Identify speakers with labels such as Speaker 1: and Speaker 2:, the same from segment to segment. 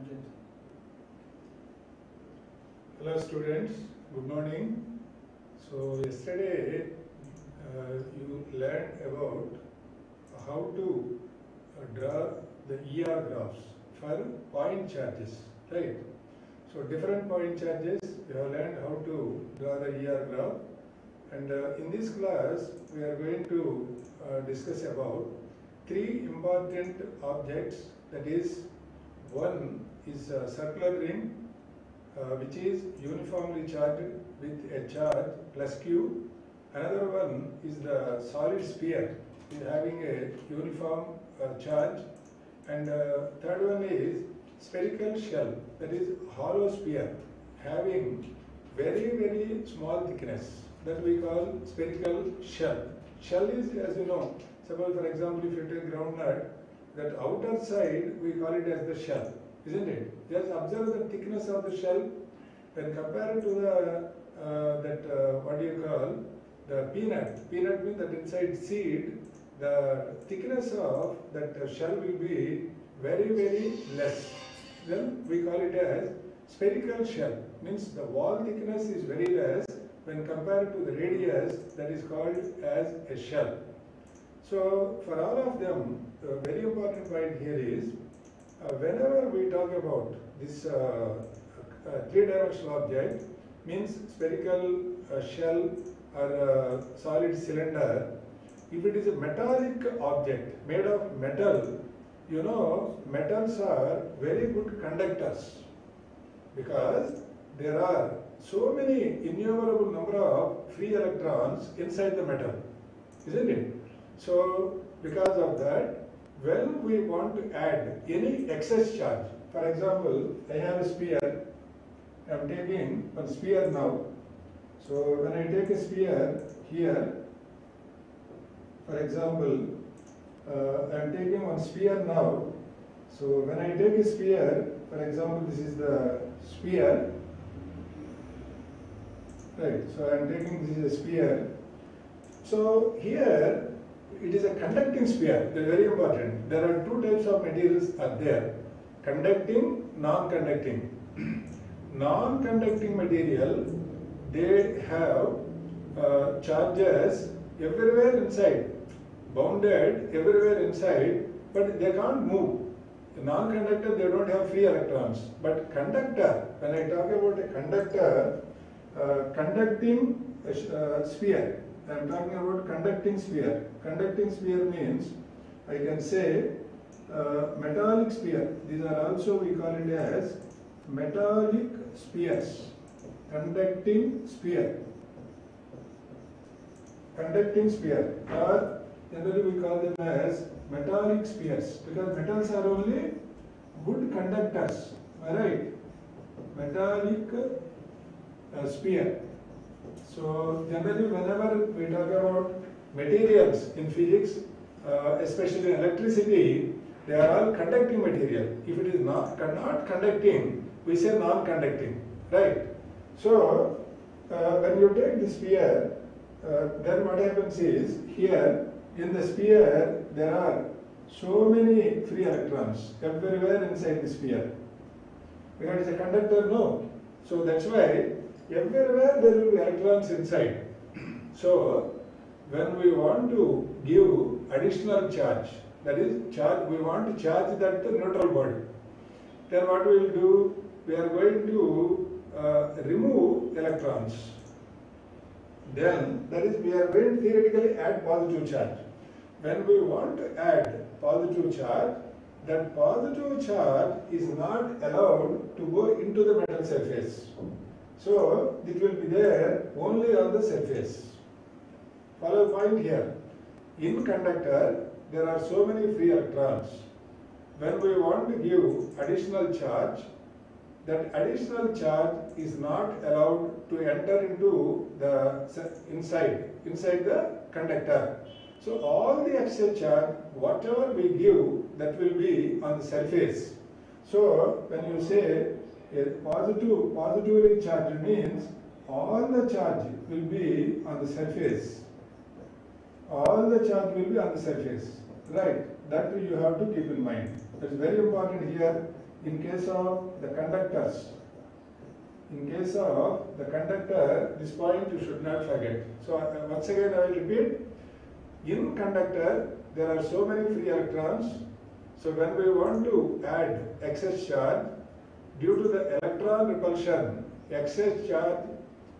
Speaker 1: tangent.
Speaker 2: Hello students, good morning. So yesterday you learned about how to draw the ER graphs for point charges, right? So different point charges, we have learned how to draw the ER graph, and in this class we are going to discuss about three important objects. That is, one is a circular ring which is uniformly charged with a charge plus Q. Another one is the solid sphere having a uniform charge, and third one is spherical shell, that is hollow sphere having very small thickness, that we call spherical shell. Shell is, as you know, suppose for example if you take groundnut, that outer side we call it as the shell, isn't it? Just observe the thickness of the shell when compared to the what do you call the peanut. Peanut means that inside seed, the thickness of that shell will be very less. Then we call it as spherical shell. Means the wall thickness is very less when compared to the radius, that is called as a shell. So for all of them, a very important point here is whenever we talk about this three-dimensional object, means spherical shell or solid cylinder, if it is a metallic object made of metal, you know, metals are very good conductors because there are so many innumerable number of free electrons inside the metal, isn't it? So because of that, when we want to add any excess charge, for example, I have a sphere, I am taking one sphere now. So when I take a sphere here, for example, I am taking one sphere now. So when I take a sphere, for example, this is the sphere, right? So I am taking this is a sphere. So here it is a conducting sphere. They are very important. There are two types of materials are there: conducting, non-conducting. Non-conducting material, they have charges everywhere inside, bounded everywhere inside, but they can't move. The non-conductor, they don't have free electrons. But conductor, when I talk about a conductor, conducting sphere, I am talking about conducting sphere. Conducting sphere means I can say metallic sphere. These are also, we call it as metallic spheres. Conducting sphere. Conducting sphere, or generally we call them as metallic spheres, because metals are only good conductors. Alright? Metallic sphere. So generally whenever we talk about materials in physics, especially in electricity, they are all conducting material. If it is not conducting, we say non-conducting, right? So when you take the sphere, then what happens is, here in the sphere there are so many free electrons everywhere inside the sphere. Because it is a conductor, no. So that's why everywhere there will be electrons inside. So when we want to give additional charge, that is charge, we want to charge that neutral body, then what we will do? We are going to remove electrons. Then that is, we are going to theoretically add positive charge. When we want to add positive charge, that positive charge is not allowed to go into the metal surface. So it will be there only on the surface. Follow the point here. In conductor, there are so many free electrons. When we want to give additional charge, that additional charge is not allowed to enter into the inside the conductor. So all the extra charge, whatever we give, that will be on the surface. So when you say a positively charged means all the charge will be on the surface. All the charge will be on the surface, right? That you have to keep in mind. It's very important here. in case of the conductors. In case of the conductor, this point you should not forget. So once again I will repeat. In conductor, there are so many free electrons. So when we want to add excess charge, due to the electron repulsion, excess charge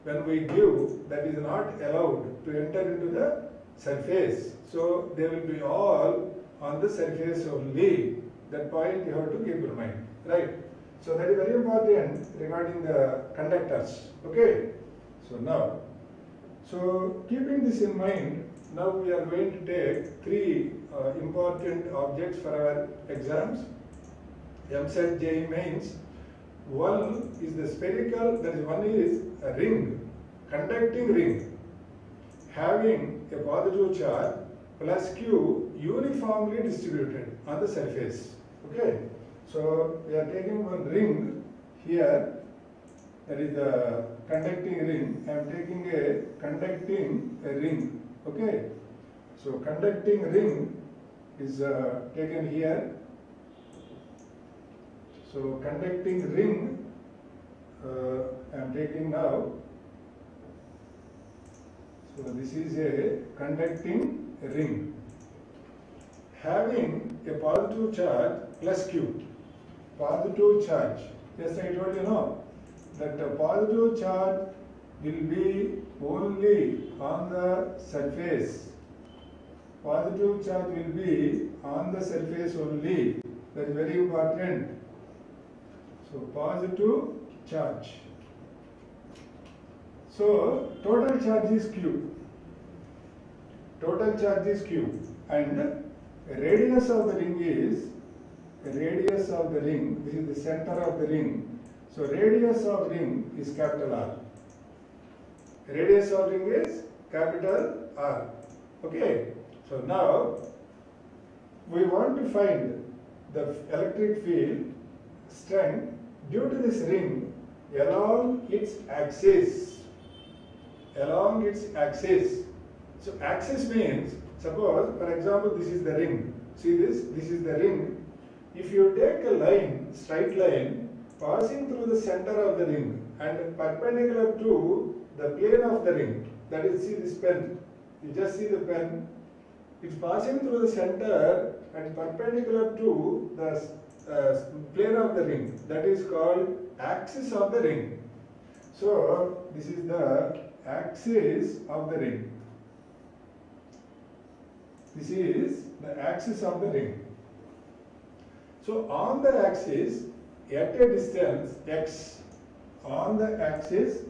Speaker 2: when we give, that is not allowed to enter into the surface. So they will be all on the surface only. That point you have to keep in mind, right? So that is very important regarding the conductors. Okay. So keeping this in mind, now we are going to take three important objects for our exams. EAMCET JEE Mains. One is the spherical, that is one is a ring, conducting ring, having a positive charge plus Q uniformly distributed on the surface. Okay. So we are taking one ring here, that is the conducting ring. I am taking a conducting ring. Okay. So conducting ring is taken here. So conducting ring I am taking now. So this is a conducting ring having a positive charge plus Q. Positive charge. Yes, I told you no, that the positive charge will be only on the surface. Positive charge will be on the surface only. That is very important. So positive charge. So total charge is Q. Total charge is Q, and radius of the ring is radius of the ring. This is the center of the ring. So radius of ring is capital R. Radius of ring is capital R. Okay. So now we want to find the electric field strength due to this ring along its axis. Along its axis. So axis means, suppose for example this is the ring. See this? This is the ring. If you take a line, straight line, passing through the center of the ring and perpendicular to the plane of the ring, that is, see this pen, you just see the pen, it's passing through the center and perpendicular to the plane of the ring, that is called axis of the ring. So this is the axis of the ring. This is the axis of the ring. So on the axis, at a distance x, on the axis,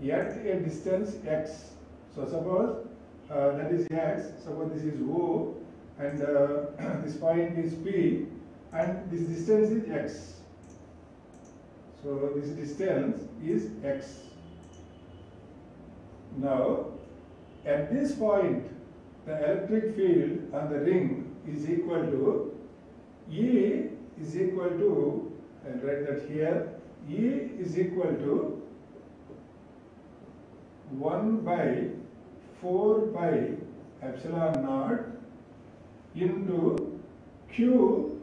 Speaker 2: at a distance x. So suppose that is x, suppose this is O, and this point is P, and this distance is x. So this distance is x. Now, at this point, the electric field on the ring is equal to E is equal to, I'll write that here, E is equal to 1 by 4 by epsilon naught into Q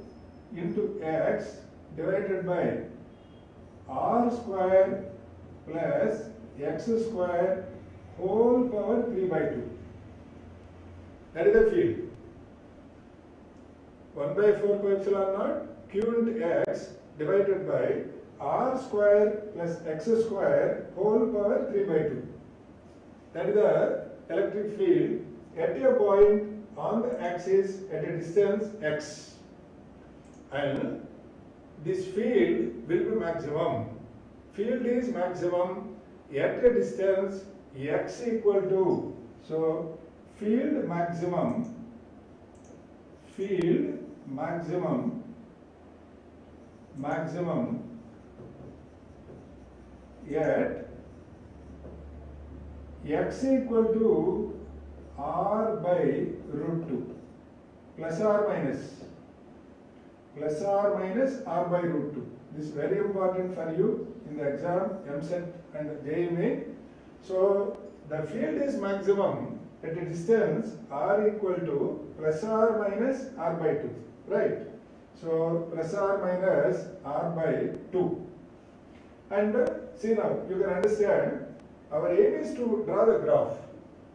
Speaker 2: into X divided by R square plus X square whole power 3 by 2. That is the field. 1 by 4 by epsilon naught Q into X divided by R square plus X square whole power 3 by 2. That is the electric field at a point on the axis at a distance x. And this field will be maximum. Field is maximum at a distance x equal to. So field maximum at x equal to r by root 2 plus or minus r by root 2. This is very important for you in the exam EAMCET and JEE Main. So the field is maximum at a distance r equal to plus or minus r by 2, right? So plus or minus r by 2. And see now, you can understand, our aim is to draw the graph.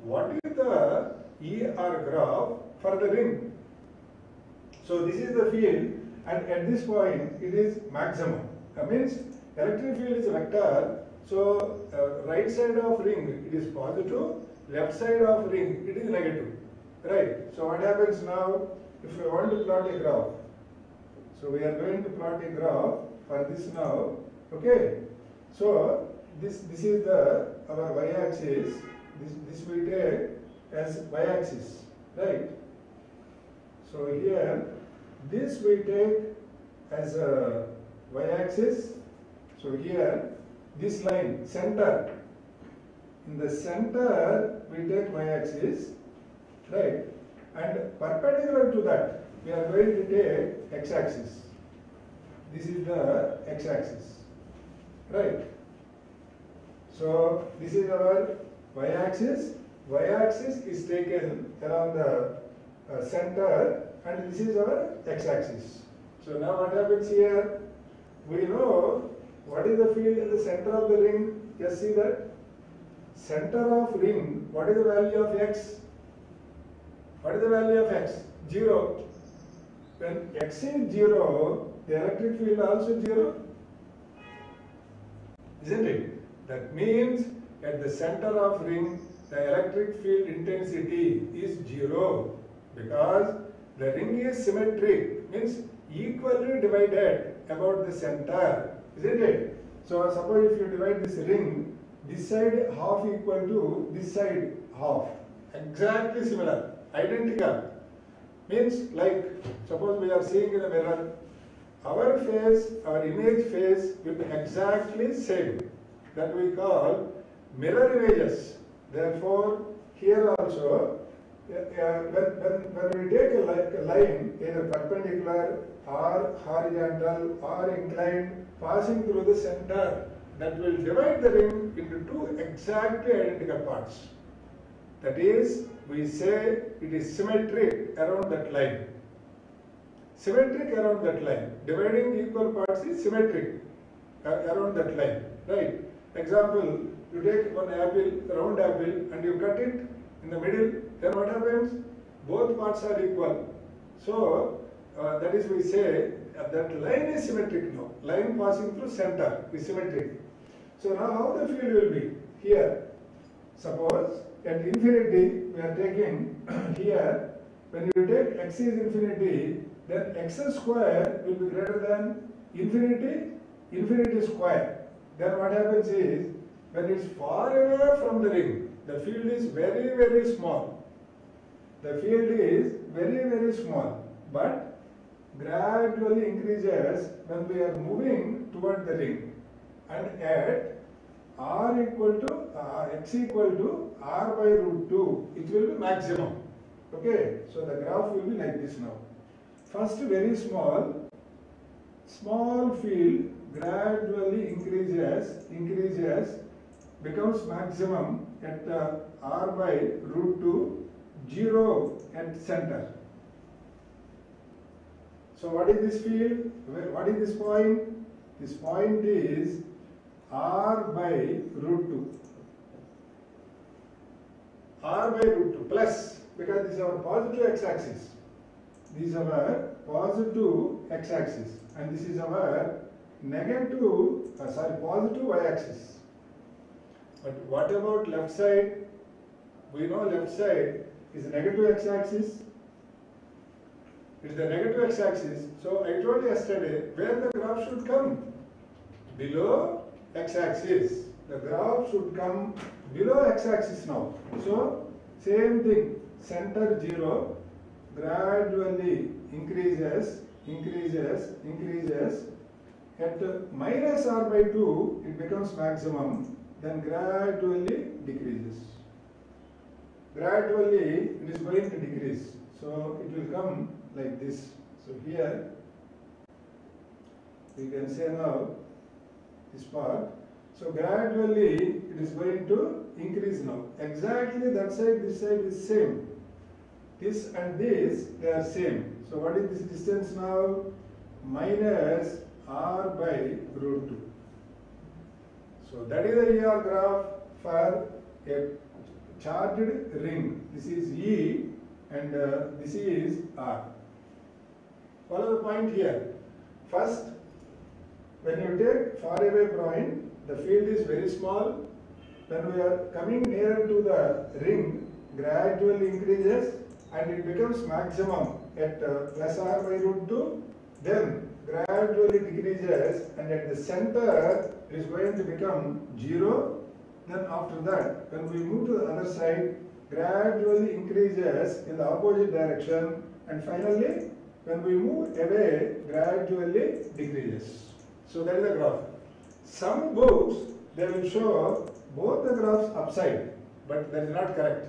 Speaker 2: What is the ER graph for the ring? So this is the field, and at this point it is maximum. That means electric field is a vector. So right side of ring it is positive, left side of ring it is negative. Right. So what happens now if we want to plot a graph? So we are going to plot a graph for this now. Okay. So this is the our y-axis. This we take as y-axis, right? So here this we take as a y-axis. So here this line center, in the center we take y-axis, right? And perpendicular to that we are going to take x-axis. This is the x-axis, right? So this is our y-axis. Y-axis is taken around the center, and this is our x-axis. So now what happens here? We know what is the field in the center of the ring. Just see that center of ring. What is the value of x? What is the value of x? 0. When x is 0, the electric field also 0. Isn't it? That means at the center of ring, the electric field intensity is 0, because the ring is symmetric, means equally divided about the center, isn't it? So suppose if you divide this ring, this side half equal to this side half, exactly similar, identical. Means like, suppose we are seeing in a mirror, our face, our image face will be exactly same. That we call mirror images. Therefore, here also, when we take a line, either perpendicular or horizontal or inclined, passing through the center, that will divide the ring into two exactly identical parts. That is, we say it is symmetric around that line. Symmetric around that line. Dividing equal parts is symmetric around that line. Right? Example, you take one apple, round apple, and you cut it in the middle, then what happens? Both parts are equal. So, that is, we say that line is symmetric now. Line passing through center is symmetric. So now how the field will be? Here, suppose at infinity we are taking here, when you take x is infinity, then x square will be greater than infinity square. Then what happens is, when it is far away from the ring, the field is very, very small. The field is very, very small, but gradually increases when we are moving toward the ring. And at r equal to x equal to r by root 2, it will be maximum. Okay, so the graph will be like this now. First very small field gradually increases, becomes maximum at r by root 2, 0 at center. So what is this field? What is this point? This point is r by root 2. R by root 2 plus, because this is our positive x-axis. This is our positive x-axis, and this is our positive y-axis. But what about left side? We know left side is negative x-axis. It is the negative x-axis. So I told you yesterday where the graph should come. Below x-axis. The graph should come below x-axis now. So same thing. Center 0 gradually increases. At minus r by 2, it becomes maximum. Then gradually decreases. Gradually it is going to decrease. So it will come like this. So here we can say now this part. So gradually it is going to increase now. Exactly that side, this side is same. This and this, they are same. So what is this distance now? minus r by root 2. So that is the ER graph for a charged ring. This is E and this is R. Follow the point here. First, when you take far away point, the field is very small. When we are coming nearer to the ring, gradually increases and it becomes maximum at plus r by root 2. Then gradually decreases and at the center it is going to become 0. Then after that, when we move to the other side, gradually increases in the opposite direction and finally when we move away, gradually decreases. So that is the graph. Some books, they will show both the graphs upside, but that is not correct.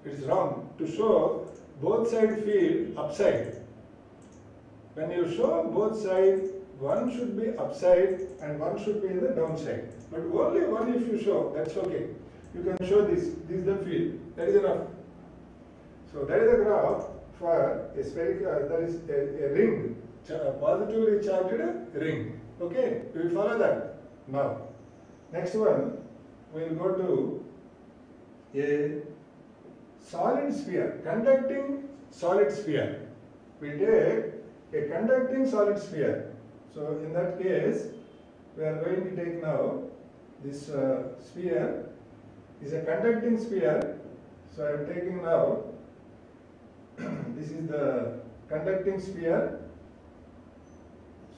Speaker 2: It is wrong to show both side field upside. When you show both sides, one should be upside and one should be in the downside. But only one if you show, that's okay. You can show this is the field, that is enough. So that is the graph for a spherical, that is a ring, a positively charged ring. Okay, we will follow that. Now, next one, we will go to a solid sphere, conducting solid sphere. We take a conducting solid sphere. So in that case, we are going to take now this sphere is a conducting sphere. So I am taking now, this is the conducting sphere.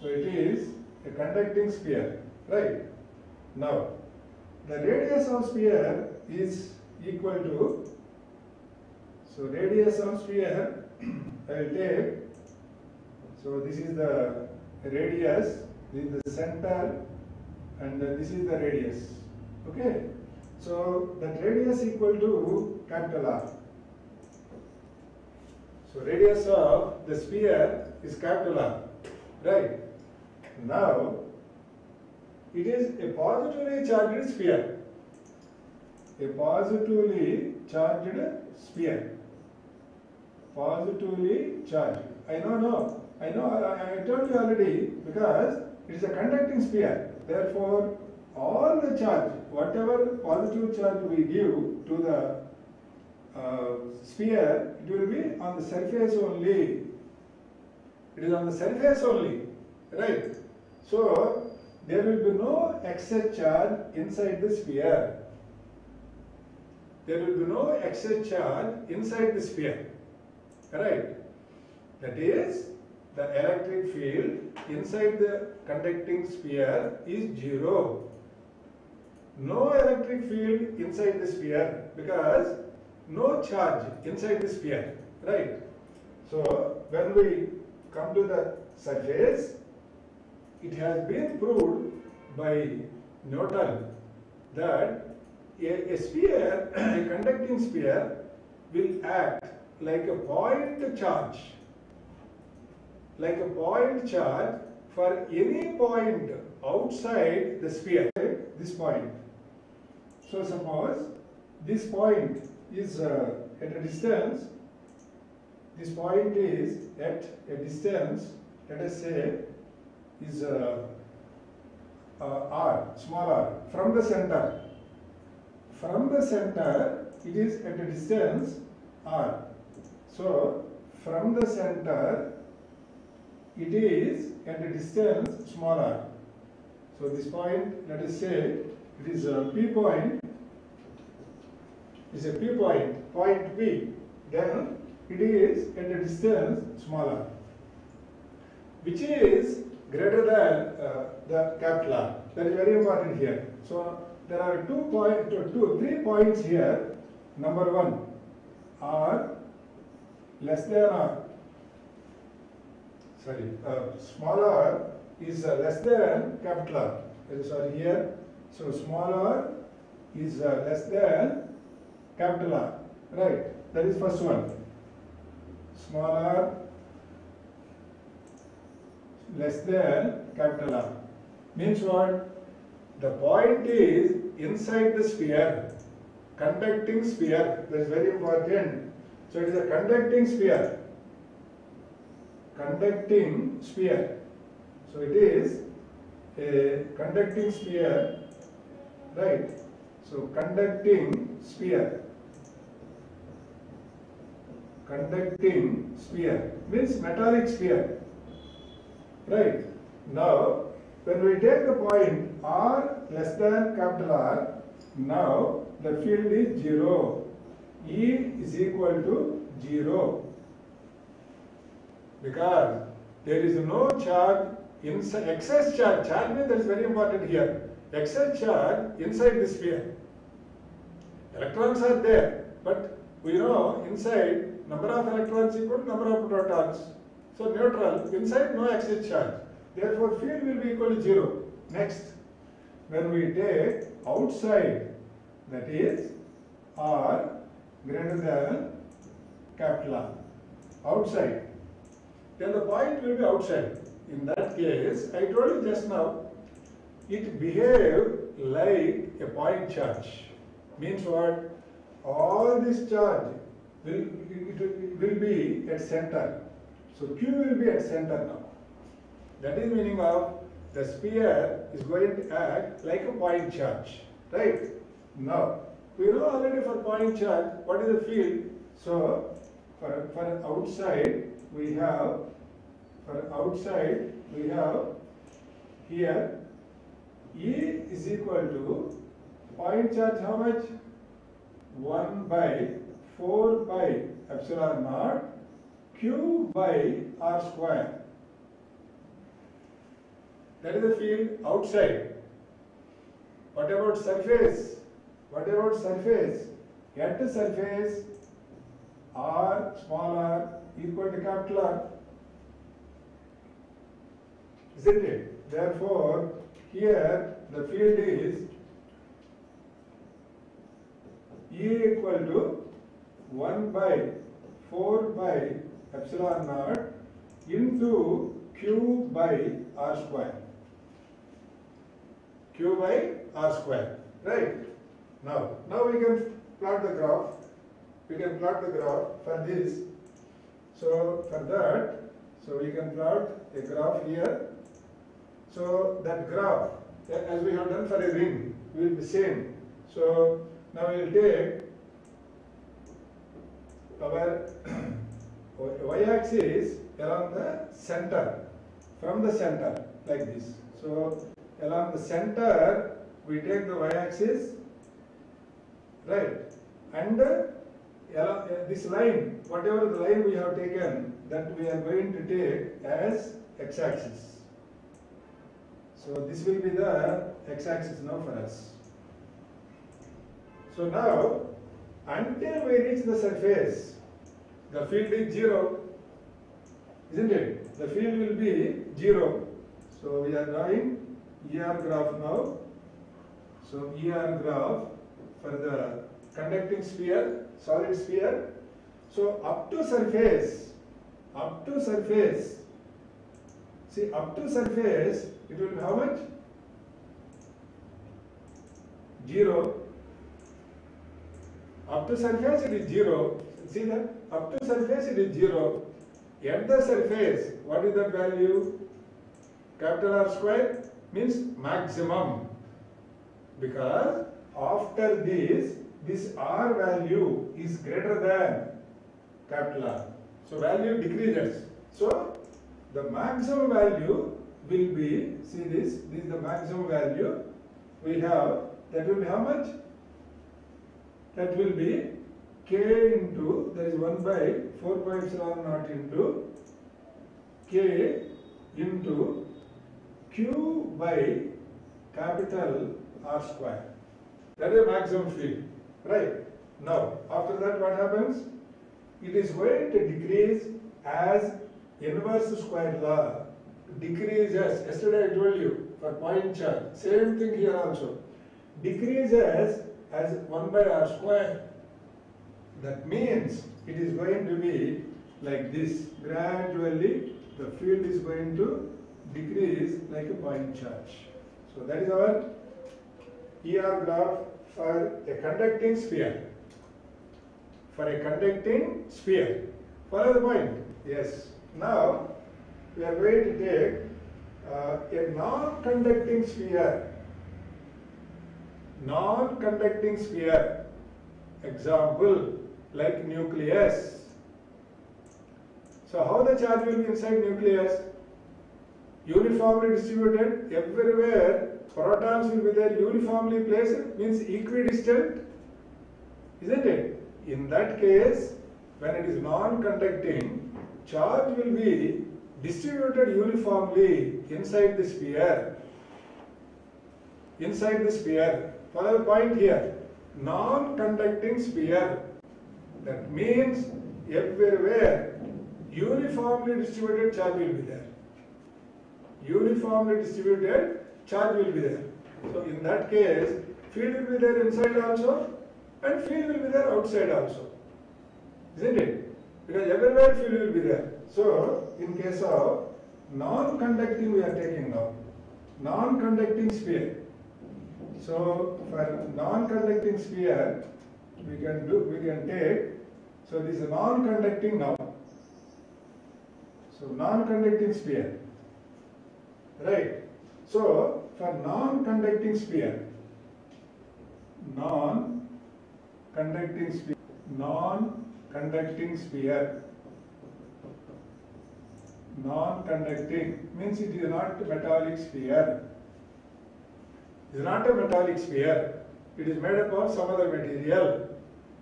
Speaker 2: So it is a conducting sphere, right? Now, the radius of sphere is equal to, so radius of sphere, I will take, so this is the radius, this is the center, and this is the radius, okay? So, that radius equal to capital R. So, radius of the sphere is capital R, right? Now, it is a positively charged sphere. A positively charged sphere. Positively charged. I know, I told you already because it is a conducting sphere. Therefore, all the charge, whatever positive charge we give to the sphere, it will be on the surface only. It is on the surface only, right? So, there will be no excess charge inside the sphere. There will be no excess charge inside the sphere, right? That is, the electric field inside the conducting sphere is 0. No electric field inside the sphere because no charge inside the sphere, right? So, when we come to the surface, it has been proved by Newton that a sphere, a conducting sphere, will act like a point charge. Like a point charge for any point outside the sphere, this point. So suppose this point is at a distance, this point is at a distance, let us say, is r, small r, from the center. From the center, it is at a distance r. So, from the center, it is at a distance small r. So, this point, let us say, it is a P point, is a P point, point P. Then, it is at a distance small r, which is greater than the capital R. That is very important here. So, there are 3 points here. Number 1, R less than R. Sorry, small r is less than capital R. Sorry, here. So, small r is less than capital R. Right. That is first one. Small r less than capital R. Means what? The point is inside the sphere, conducting sphere. That is very important. So it is a conducting sphere. Conducting sphere. So it is a conducting sphere, right? So conducting sphere. Conducting sphere means metallic sphere, right? Now, when we take the point R less than capital R, now the field is 0. E is equal to 0 because there is no charge inside, excess charge. Charge means that is very important here. Excess charge inside the sphere. Electrons are there, but we know inside number of electrons equal to number of protons. So neutral, inside no excess charge. Therefore field will be equal to 0. Next, when we take outside, that is R greater than capital R, outside, then the point will be outside. In that case, I told you just now, it behaves like a point charge. Means what? All this charge will be at center. So Q will be at center now. That is meaning of the sphere is going to act like a point charge. Right? Now, we know already for point charge, what is the field? So, for outside, we have, here, E is equal to point charge how much? 1 by 4 pi epsilon naught Q by R square. That is the field outside. What about surface? At the surface, R, small r, equal to capital R. Isn't it? Therefore, here the field is E equal to 1 by 4 by epsilon naught into Q by R square. Q by R square. Right? Now we can plot the graph. For this. So for that, so we can plot a graph here. So that graph, as we have done for a ring, will be same. So now we will take our y-axis along the center, from the center, like this. So along the center, we take the y-axis, right? And this line, whatever the line we have taken, that we are going to take as x-axis. So this will be the x-axis now for us. So now, until we reach the surface, the field is 0, isn't it? The field will be 0. So we are drawing ER graph now. So ER graph for the conducting sphere, solid sphere. So up to surface, see, up to surface, it will be how much? 0. Up to surface it is 0. See that? Up to surface it is 0. At the surface, what is that value? Capital R square means maximum. Because after this R value is greater than capital R. So value decreases. So the maximum value will be, see this is the maximum value we have. That will be how much? That will be K into, that is 1 by 4 pi epsilon naught into K into Q by capital R square. That is maximum field. Right? Now, after that what happens? It is going to decrease as inverse square law decreases. Yesterday I told you for point charge. Same thing here also. Decreases as 1 by R square. That means it is going to be like this. Gradually the field is going to decrease like a point charge. So that is our ER graph for a conducting sphere. Follow the point? Yes. Now we are going to take a non-conducting sphere. Non-conducting sphere. Example, like nucleus. So how the charge will be inside nucleus? Uniformly distributed everywhere. Protons will be there uniformly placed, means equidistant, isn't it? In that case, when it is non-conducting, charge will be distributed uniformly inside the sphere. Inside the sphere. Follow the point here. Non-conducting sphere. That means everywhere uniformly distributed charge will be there. Uniformly distributed charge will be there. So in that case, field will be there inside also and field will be there outside also. Isn't it? Because everywhere field will be there. So in case of non-conducting we are taking now. Non-conducting sphere. So for non-conducting sphere we can take, so this is non-conducting now. So non-conducting sphere. Right. So for non-conducting sphere, non-conducting sphere, non-conducting means it is not a metallic sphere. It is not a metallic sphere. It is made up of some other material.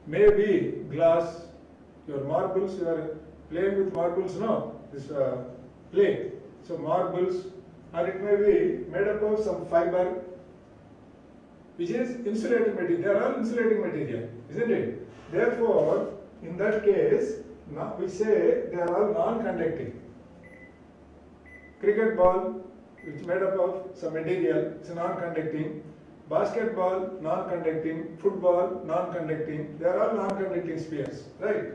Speaker 2: Maybe glass. Your marbles, you are playing with marbles, no? This play. So marbles, or it may be made up of some fiber, which is insulating material. They are all insulating material, isn't it? Therefore, in that case, we say they are all non-conducting. Cricket ball, which is made up of some material, it's non-conducting. Basketball, non-conducting. Football, non-conducting. They are all non-conducting spheres, right?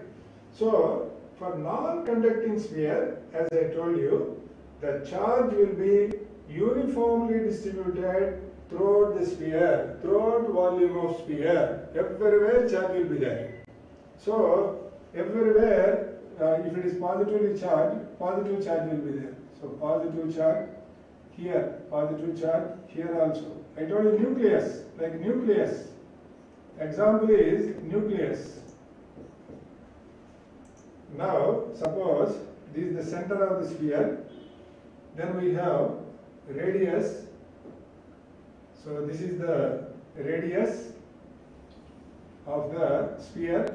Speaker 2: So, for non-conducting sphere, as I told you, the charge will be uniformly distributed throughout the sphere, throughout volume of sphere. Everywhere charge will be there. So, everywhere, if it is positively charged, positive charge will be there. So, positive charge here, positive charge here also. I told you nucleus, like nucleus. Example is nucleus. Now, suppose this is the center of the sphere. Then we have radius. So this is the radius of the sphere.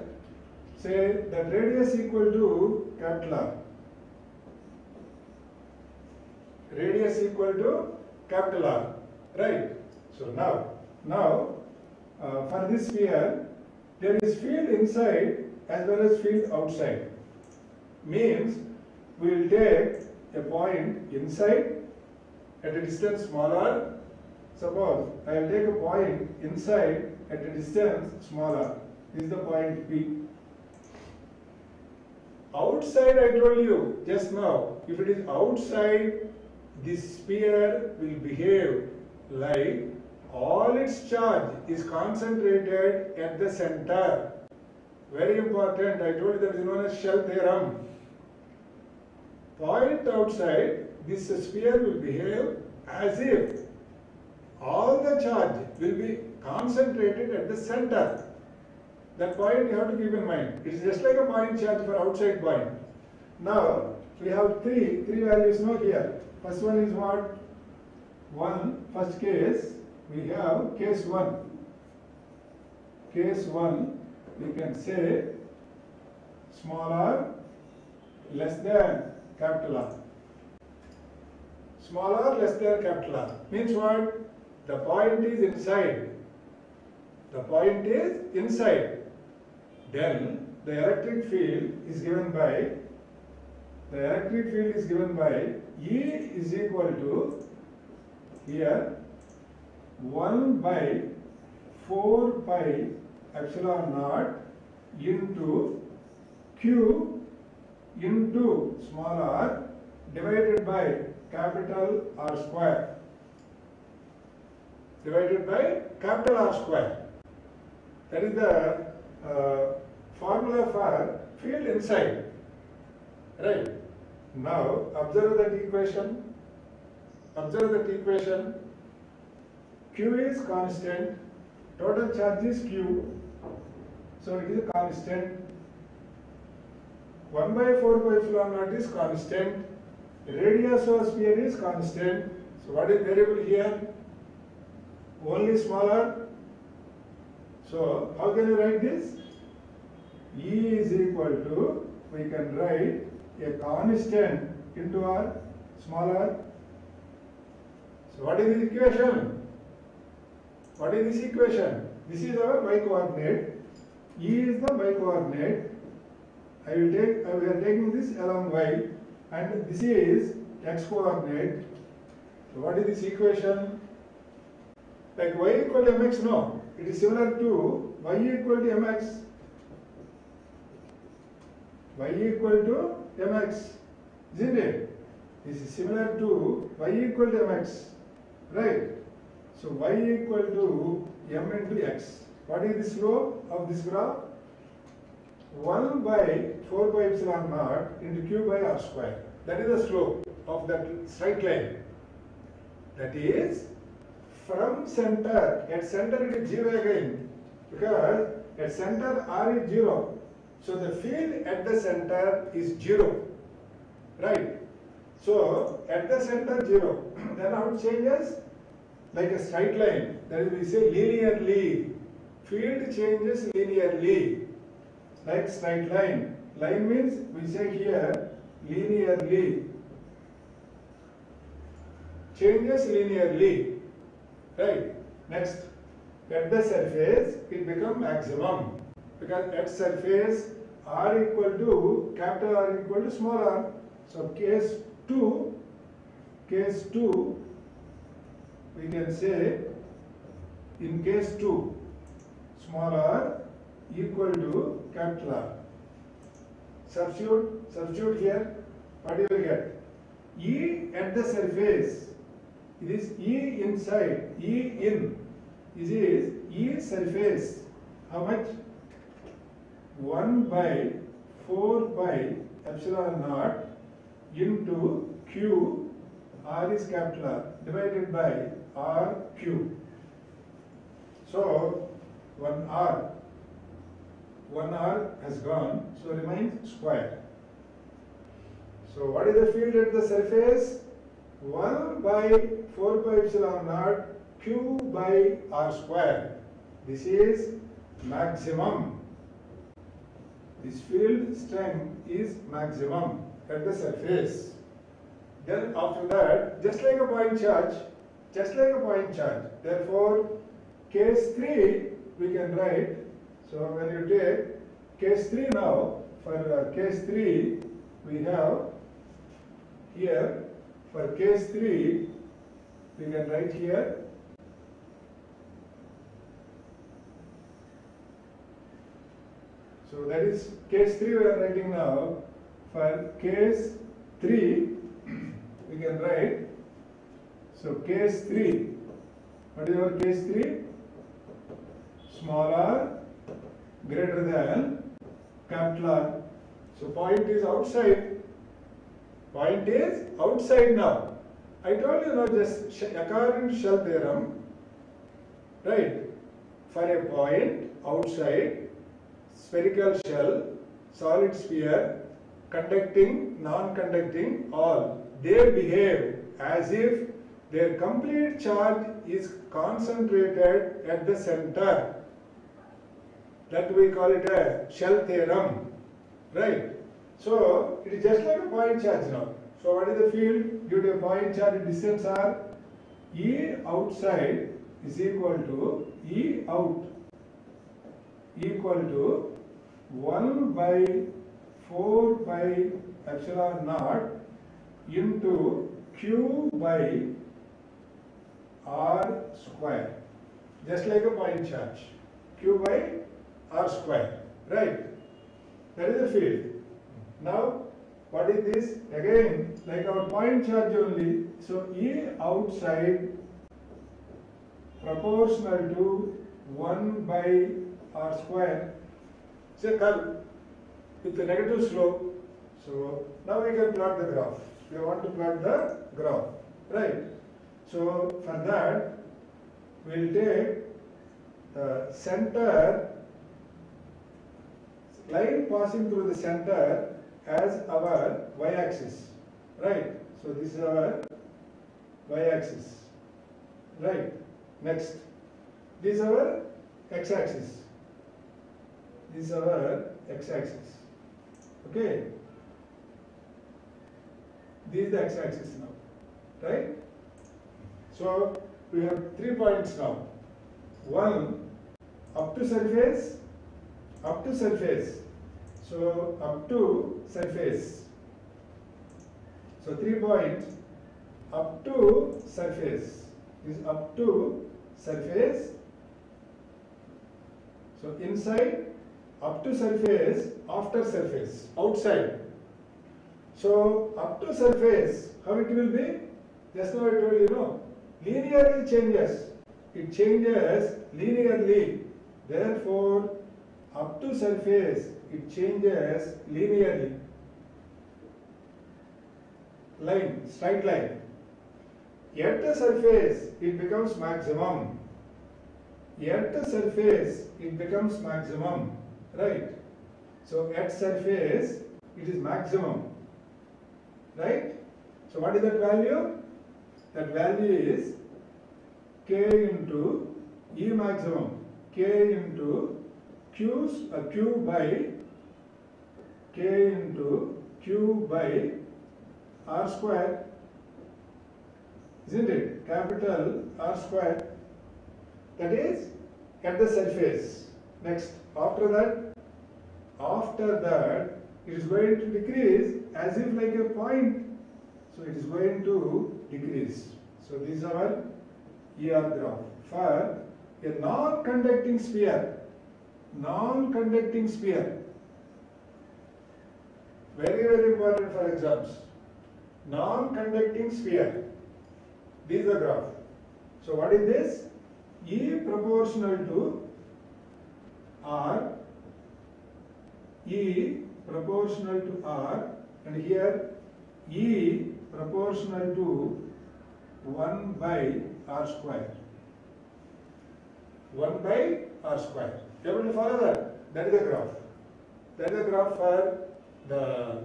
Speaker 2: Say that radius equal to capital R. Radius equal to capital R. Right? So now for this sphere, there is field inside as well as field outside. Means we will take a point inside at a distance small r. Suppose I will take a point inside at a distance small r. This is the point P. Outside, I told you just now, if it is outside, this sphere will behave like all its charge is concentrated at the center. Very important, I told you that is known as shell theorem. Point outside, this sphere will behave as if all the charge will be concentrated at the center. That point you have to keep in mind. It is just like a point charge for outside point. Now, we have three values now here. First one is what? First case, we have case 1. Case 1, we can say small r less than capital R. Small r less than capital R means what? The point is inside. The point is inside. Then the electric field is given by E is equal to here 1 by 4 pi epsilon naught into Q into small r divided by capital R square. Divided by capital R square. That is the formula for field inside. Right. Now observe that equation. Observe that equation. Q is constant, total charge is Q, so it is a constant. 1 by 4 pi epsilon naught is constant, radius of sphere is constant. So what is variable here? Only small r. So how can you write this? E is equal to, we can write a constant into r, small r. So what is this equation? What is this equation? This is our y coordinate. E is the y coordinate. We are taking this along y, and this is x coordinate. So what is this equation? Like y equal to mx, no. It is similar to y equal to mx. Y equal to mx, isn't it? This is similar to y equal to mx, right? So y equal to m into x. What is the slope of this graph? 1 by 4 pi epsilon naught into q by r square. That is the slope of that straight line. That is from center. At center it is 0 again, because at center r is 0. So the field at the center is 0, right? So at the center 0. Then how it changes? Like a straight line. That is, we say linearly. Field changes linearly. Like straight line. Line means we say here linearly. Changes linearly. Right. Next, at the surface it becomes maximum. Because at surface r equal to capital R equal to small r. So case 2, we can say, in case 2, small r equal to capital R. Substitute here, what do you get? E at the surface, it is E inside, E in, this is E surface. How much? 1 by 4 pi epsilon naught into Q, R is capital R, divided by R cube. So 1R has gone, so remains square. So what is the field at the surface? 1 by 4 pi epsilon naught Q by R square. This is maximum. This field strength is maximum at the surface. Then after that, just like a point charge, therefore case 3 we can write. So when you take case 3 now, for case 3 we have here, for case 3 we can write here so that is case 3 we are writing now. For case 3 we can write, so case 3, what is our case 3? Small r greater than capital R. So point is outside. Point is outside now. I told you now, just according to shell theorem, right? For a point outside, spherical shell, solid sphere, conducting, non-conducting, all, they behave as if their complete charge is concentrated at the center. That we call it a shell theorem, right? So it is just like a point charge now. So what is the field due to a point charge distance r? E outside is equal to E out equal to 1 by 4 pi epsilon naught into Q by R square. Just like a point charge. Q by R square, right? That is the field. Now, what is this? Again, like our point charge only. So E outside proportional to 1 by R square. Say curve with a negative slope. So now we can plot the graph. We want to plot the graph, right? So for that, we'll take the center, line passing through the center as our y-axis, right? So this is our y-axis, right? Next, this is our x-axis. This is our x-axis. Okay? This is the x-axis now, right? So we have 3 points now. One, up to surface, up to surface. So up to surface. So 3 points, up to surface. This is up to surface. So inside, up to surface, after surface, outside. So up to surface, how it will be? Just now I told you, no, linearly changes. It changes linearly. Therefore, up to surface, it changes linearly. Line, straight line. At the surface, it becomes maximum. At the surface, it becomes maximum. Right? So at surface, it is maximum. Right? So what is that value? That value is K into E maximum. K into Q by K into Q by R square. Isn't it? Capital R square. That is at the surface. Next, after that, it is going to decrease as if like a point. So it is going to decrease. So this is our ER graph for a non-conducting sphere. Non-conducting sphere. Very, very important for exams. Non-conducting sphere. This is the graph. So what is this? E proportional to R, E proportional to R, and here E proportional to 1 by R square. 1 by R square. You able to follow that? That is the graph. That is the graph for the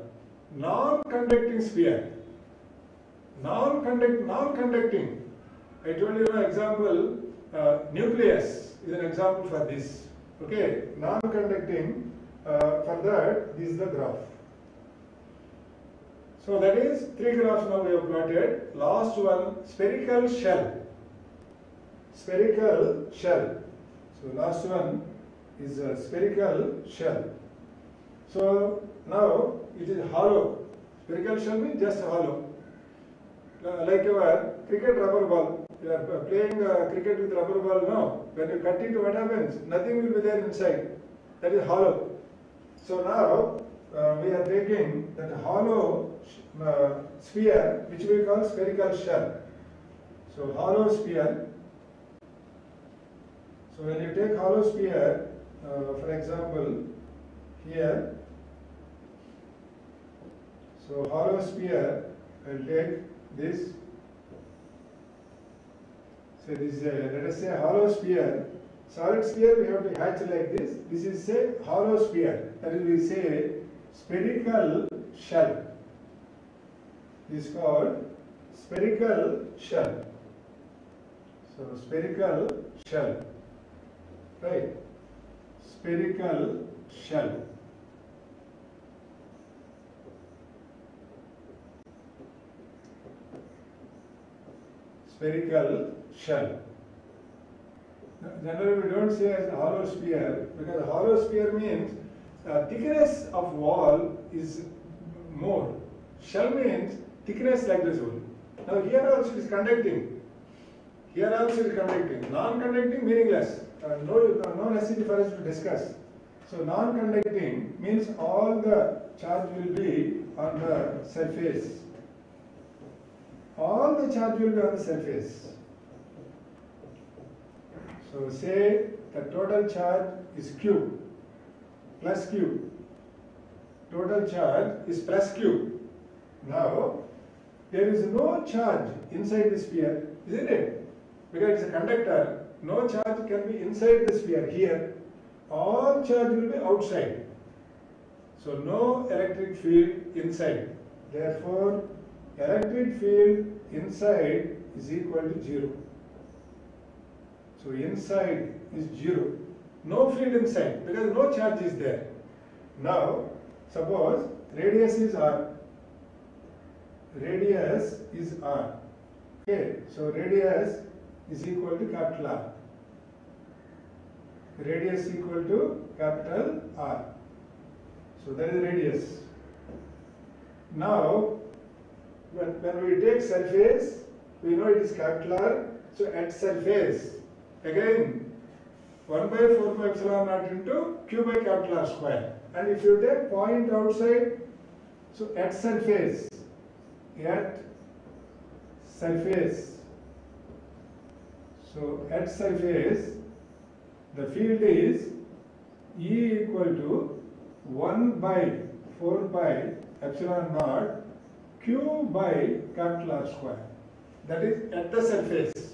Speaker 2: non-conducting sphere. Non-conducting. I told you an example, nucleus is an example for this. Okay, non-conducting, for that, this is the graph. So that is 3 graphs now we have plotted. Last one, spherical shell. Spherical shell. So last one is a spherical shell. So now it is hollow. Spherical shell means just hollow. Like your cricket rubber ball. You are playing cricket with rubber ball now. When you cut it, what happens? Nothing will be there inside. That is hollow. So now we are taking that hollow sphere, which we call spherical shell. So hollow sphere. So when you take hollow sphere, for example, here. So hollow sphere, I will take this. So this is let us say hollow sphere. Solid sphere we have to hatch like this. This is say hollow sphere. That is we say spherical shell. This is called spherical shell. So spherical shell. Right? Spherical shell. Spherical shell. Generally we don't say as a hollow sphere because a hollow sphere means thickness of wall is more. Shell means thickness like this one. Now here also it is conducting. Here also it is conducting. Non-conducting meaningless. No necessity for us to discuss. So non-conducting means all the charge will be on the surface. All the charge will be on the surface. So say the total charge is Q, plus Q. Total charge is plus Q. Now, there is no charge inside the sphere. isn't it? Because it's a conductor, no charge can be inside the sphere. Here, all charge will be outside. So no electric field inside. Therefore, electric field inside is equal to 0. So inside is 0. No field inside because no charge is there. Now, suppose radius is r. Radius is r. Okay, so radius is equal to capital R. Radius equal to capital R. So that is radius. Now, when we take surface, we know it is capital R. So at surface, again, 1 by 4 pi epsilon naught into q by capital R square. And if you take point outside, so at surface, so at surface, the field is E equal to 1 by 4 pi epsilon naught q by capital R square. That is at the surface.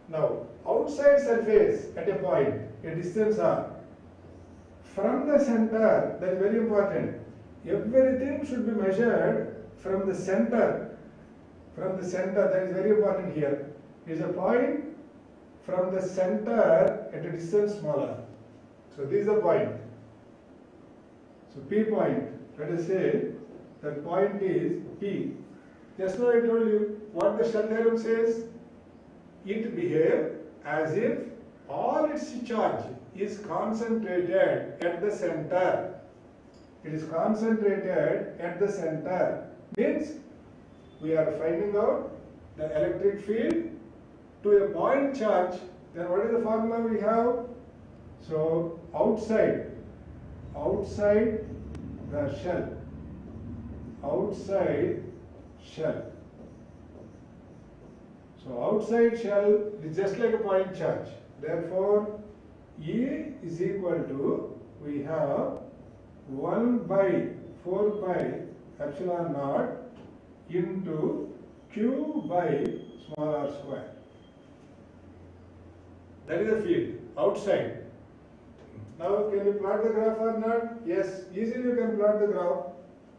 Speaker 2: Now, outside surface at a point, a distance r, from the center, that is very important. Everything should be measured from the center. From the center, that is very important here. Is a point from the center at a distance smaller. So this is the point. So P point, let us say that point is P. Just now I told you what the Shell theorem says. It behaves as if all its charge is concentrated at the center. It is concentrated at the center. Means we are finding out the electric field to a point charge. Then what is the formula we have? So outside the shell, outside shell. So outside shell is just like a point charge. Therefore, E is equal to, we have 1 by 4 pi epsilon naught into q by small r square. That is the field outside. Now, can you plot the graph or not? Yes, easily you can plot the graph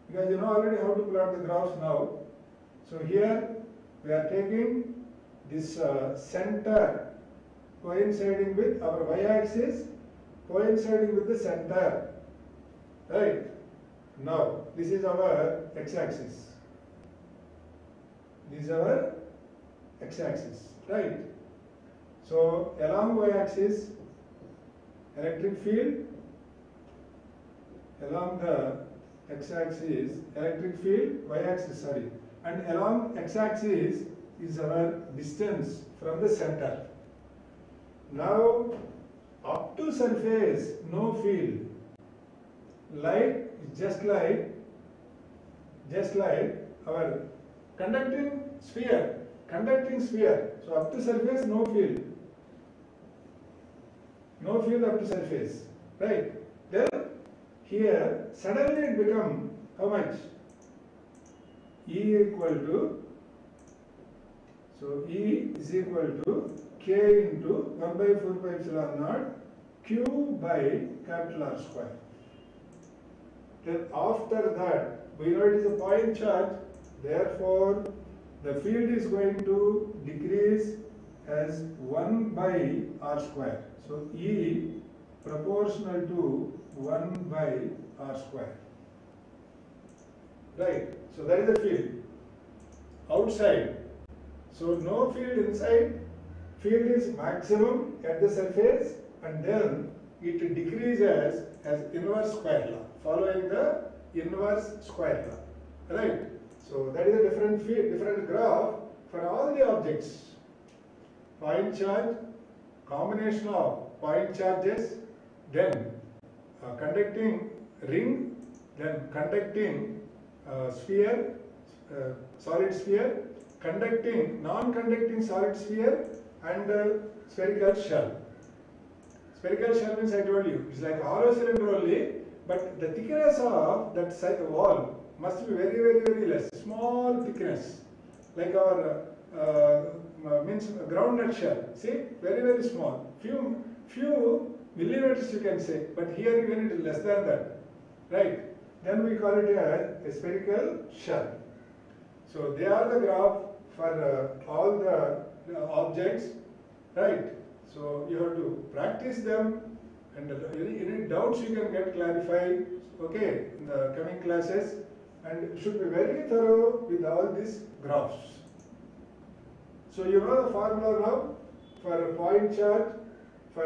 Speaker 2: because you know already how to plot the graphs now. So here we are taking this center coinciding with our y-axis, coinciding with the center, right? Now, this is our x-axis. This is our x-axis, right? So, along y-axis, electric field, along the x-axis, electric field, y-axis, sorry, and along x-axis is our distance from the center. Now, up to surface, no field. Just like our conducting sphere. So up to surface, no field. No field up to surface, right? Then here suddenly it becomes how much? E equal to, so E is equal to K into 1 by 4 pi epsilon naught Q by capital R square. Then after that, we know it is a point charge, therefore the field is going to decrease as 1 by R square. So E proportional to 1 by R square. Right, so that is the field. Outside, so no field inside, field is maximum at the surface and then it decreases as inverse square law, following the inverse square law, right? So that is a different field, different graph for all the objects. Point charge, combination of point charges, then conducting ring, then conducting sphere, solid sphere, conducting, non-conducting solid sphere, and spherical shell. Spherical shell means I told you, it's like a hollow cylinder only, but the thickness of that side wall must be very, very, very less, small thickness, like our means ground nut shell. See, very very small, few millimeters you can say, but here even it is less than that, right? Then we call it a spherical shell. So they are the graph for all the objects, right? So you have to practice them, and any doubts you can get clarified, okay, in the coming classes, and should be very thorough with all these graphs. So you know the formula now for a point charge, for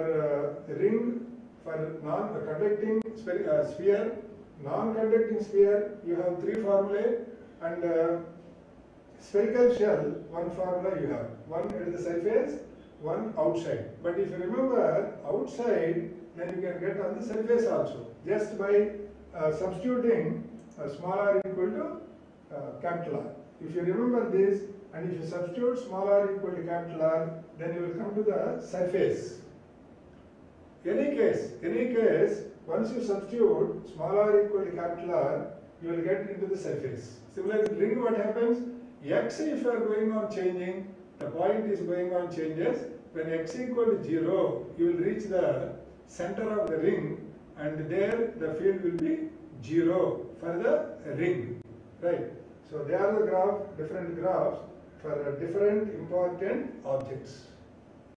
Speaker 2: a ring, for non-conducting sphere, non-conducting sphere, you have three formulae, and spherical shell, one formula you have, one at the surface, one outside. But if you remember outside, then you can get on the surface also, just by substituting small r equal to capital R. If you remember this, and if you substitute small r equal to capital R, then you will come to the surface. Any case, once you substitute small r equal to capital R, you will get into the surface. Similarly, ring, what happens? X, if you are going on changing, the point is going on changes. When x equal to 0, you will reach the center of the ring, and there the field will be 0 for the ring, right? So they are the different graphs for different important objects.